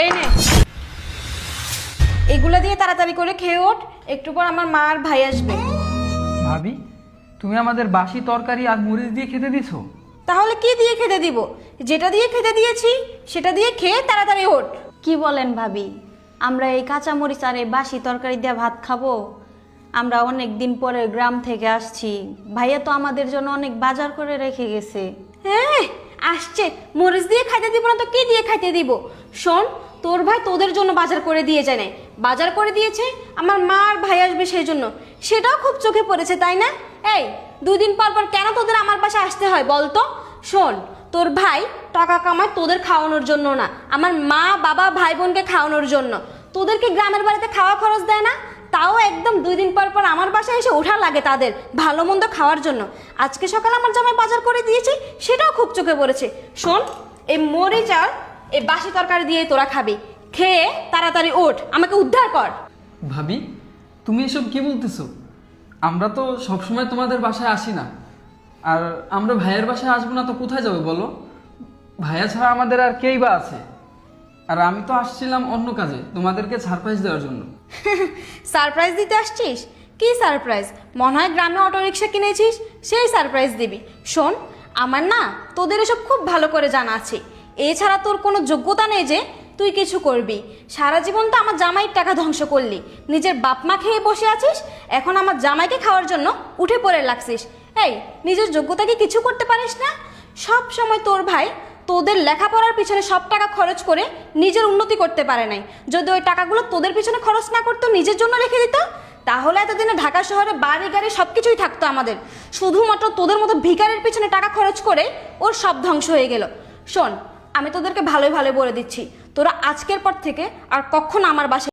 এই নে, এগুলা দিয়ে তাড়াতাড়ি করে খেয়ে ওঠ, একটু পর আমার মা আর ভাই আসবে। ভাবি, তুমি আমাদের বাসি তরকারি আর মরিচ দিয়ে খেতে দিছো? তাহলে কি দিয়ে খেতে দিব? যেটা দিয়ে খেতে দিয়েছি সেটা দিয়ে খেয়ে তাড়াতাড়ি ওঠ। কি বলেন ভাবি, আমরা এই কাঁচামরিচ আর এই বাসি তরকারি দিয়ে ভাত খাবো? আমরা অনেক দিন পরে গ্রাম থেকে আসছি, ভাইয়া তো আমাদের জন্য অনেক বাজার করে রেখে গেছে। হ্যাঁ আসছে, মরিচ দিয়ে খাইতে দিব না তো কি দিয়ে খাইতে দিব? শোন, তোর ভাই তোদের জন্য বাজার করে দিয়ে যায় না, বাজার করে দিয়েছে আমার মা আর ভাই আসবে সেই জন্য, সেটাও খুব চোখে পড়েছে তাই না? এই 2 দিন পর পর কেন তোদের আমার পাশে আসতে হয় বলতো? শোন, তোর ভাই টাকা কামায় তোদের খাওয়ানোর জন্য না, আমার মা বাবা ভাই বোনকে খাওয়ানোর জন্য। তোদেরকে গ্রামের বাড়িতে খাওয়া খরচ দেয় না, তাও একদম 2 দিন পর পর আমার বাসায় এসে ওঠা লাগে তাদের ভালো মন্দ খাওয়ার জন্য। আজকে সকালে আমার জামাই বাজার করে দিয়েছে, সেটাও খুব চোখে পড়েছে। শোন, এই মরিচ আর এই বাসি তরকারি দিয়ে তোরা খাবি, খেয়ে তাড়াতাড়ি ওঠ, আমাকে উদ্ধার কর। ভাবি, তুমি এসব কি বলতেছো? আমরা তো সবসময় তোমাদের বাসায় আসি না, আর আমরা ভাইয়ের বাসায় আসবো না তো কোথায় যাবে বলো? ভাইয়া ছাড়া আমাদের আর কেই বা আছে? আর আমি তো আসছিলাম অন্য কাজে, তোমাদেরকে সারপ্রাইজ দেওয়ার জন্য। সারপ্রাইজ দিতে আসছিস? কি সারপ্রাইজ? মনে হয় গ্রামে অটোরিকশা কিনেছিস, সেই সারপ্রাইজ দিবি। শোন, আমার না তোদের এসব খুব ভালো করে জানা আছে, এছাড়া তোর কোনো যোগ্যতা নেই যে তুই কিছু করবি। সারা জীবন তো আমার জামাইয়ের টাকা ধ্বংস করলি, নিজের বাপ মা খেয়ে বসে আছিস, এখন আমার জামাইকে খাওয়ার জন্য উঠে পড়ে লাগছিস। এই, নিজের যোগ্যতাকে কিছু করতে পারিস না? সব সময় তোর ভাই তোদের লেখাপড়ার পিছনে সব টাকা খরচ করে নিজের উন্নতি করতে পারে নাই। যদি ওই টাকাগুলো তোদের পিছনে খরচ না করতো, নিজের জন্য রেখে দিত, তাহলে এতদিনে ঢাকা শহরে বাড়ি গাড়ি সব কিছুই থাকতো আমাদের। শুধুমাত্র তোদের মতো ভিখারির পিছনে টাকা খরচ করে ওর সব ধ্বংস হয়ে গেল। শোন, আমি তোদেরকে ভালোই ভালো বলে দিচ্ছি, তোরা আজকের পর থেকে আর কখনো আমার বাসায়